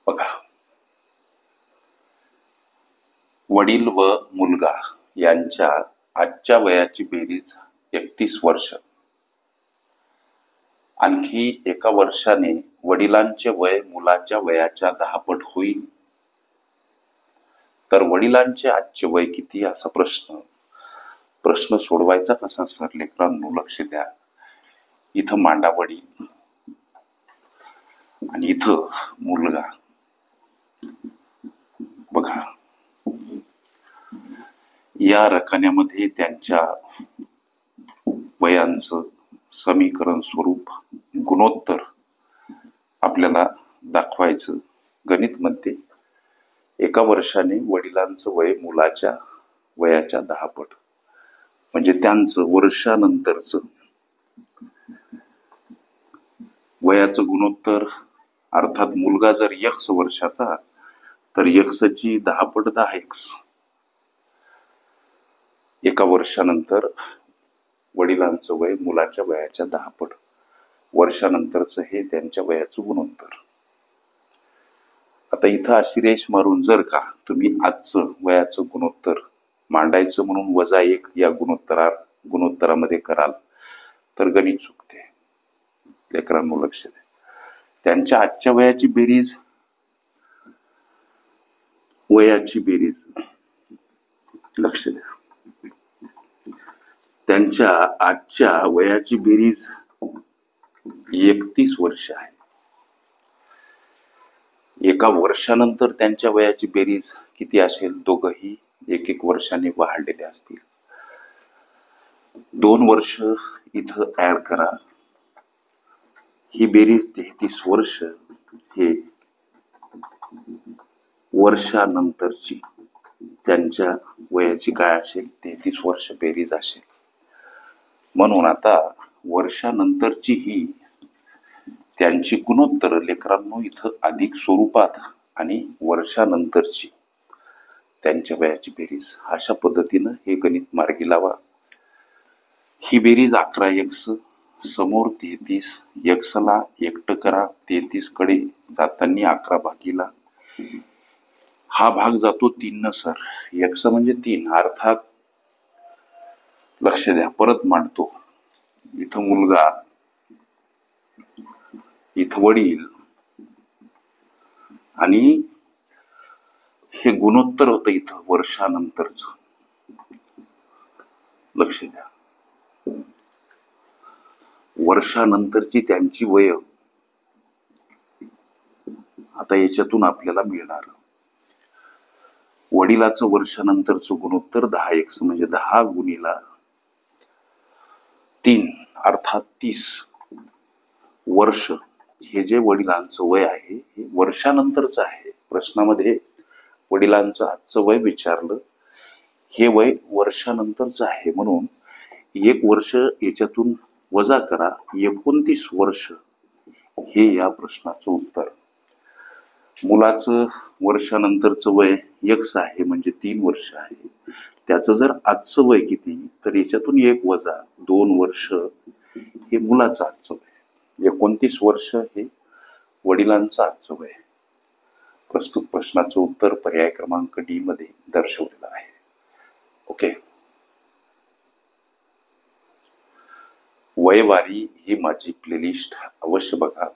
बघा, वडील व मुलगा यांच्या आजच्या वयाची बेरीज 31 वर्ष. आणखी एका वर्षाने वडिलांचे वय मुलाच्या वयाच्या 10 पट होईल. तर वडिलांचे आजचे वय किती असा प्रश्न सोडवायचा कसा सर लेकरांनो? लक्ष द्या. इथं मांडा वडील आणि इथं मुलगा. बघा, या रकान्यामध्ये त्यांच्या वयांचं समीकरण स्वरूप गुणोत्तर आपल्याला दाखवायचं. गणित मध्ये एका वर्षाने वडिलांचं वय मुलाच्या वयाच्या 10 पट, म्हणजे त्यांचं वर्षानंतरचं वयाचं गुणोत्तर. अर्थात मुलगा जर x वर्षाचा तर x ची 10 पट 10x. एका वर्षानंतर वडिलांचं वय मुलाच्या वयाच्या 10 पट, वर्षानंतरचं हे त्यांच्या वयाचं गुणोत्तर. आता इथं अशी रेष मारून जर का तुम्ही आजचं वयाचं गुणोत्तर मांडायचं म्हणून -1 या गुणोत्तरामध्ये कराल तर गणित चुकते. लेकरांनो लक्ष द्या. त्यांच्या आजच्या वयाची बेरीज, वयाची बेरीज, लक्ष द्या. त्यांच्या आजच्या वयाची बेरीज 31 वर्ष आहे. एका वर्षानंतर त्यांच्या वयाची बेरीज किती असेल? दोघही 1-1 वर्षाने वाढलेले असतील. 2 वर्ष इथं ऍड करा. ही बेरीज 33 वर्ष हे वर्षानंतरची त्यांच्या वयाची काय असेल? 33 वर्ष बेरीज असेल. म्हणून आता वर्षानंतरची ही त्यांची गुणोत्तर लेकरांनो इथं अधिक स्वरूपात आणि वर्षानंतरची त्यांच्या वयाची बेरीज अशा पद्धतीनं हे गणित मार्गी लावा. ही बेरीज 11x, समोर 33, x ला एकटं करा. 33 कडे जाताना 11 भागीला हा भाग जातो 3 न सर. x म्हणजे 3, अर्थात लक्ष द्या. परत मांडतो. इथं मुलगा, इथं वडील आणि हे गुणोत्तर होतं इथं वर्षानंतरच. लक्ष द्या. वर्षानंतरची त्यांची वय आता याच्यातून आपल्याला मिळणार. वडिलाचं वर्षानंतरचं गुणोत्तर 10x म्हणजे 10 गुणिला 3 अर्थात 30 वर्ष. हे जे वडिलांचं वय आहे हे वर्षानंतरचं आहे. प्रश्नामध्ये वडिलांचं आजचं वय विचारलं, हे वय वर्षानंतरचं आहे म्हणून 1 वर्ष याच्यातून वजा करा. 29 वर्ष हे या प्रश्नाचं उत्तर. मुलाचं वर्षानंतरचं वय x आहे म्हणजे 3 वर्ष आहे. त्याचं जर आजचं वय किती तर याच्यातून 1 वजा 2 वर्ष हे मुलाचं आजचं वय. 29 वर्ष हे वडिलांचं आजचं वय. प्रस्तुत प्रश्नाचं उत्तर पर्याय क्रमांक D मध्ये दर्शवलेलं आहे. ओके. वयवारी ही माझी प्लेलिस्ट अवश्य बघा.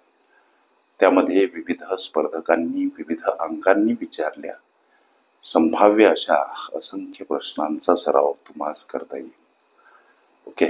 त्यामध्ये विविध स्पर्धकांनी विविध अंकांनी विचारल्या संभाव्य अशा असंख्य प्रश्नांचा सराव तुम्हास करता येईल. ओके.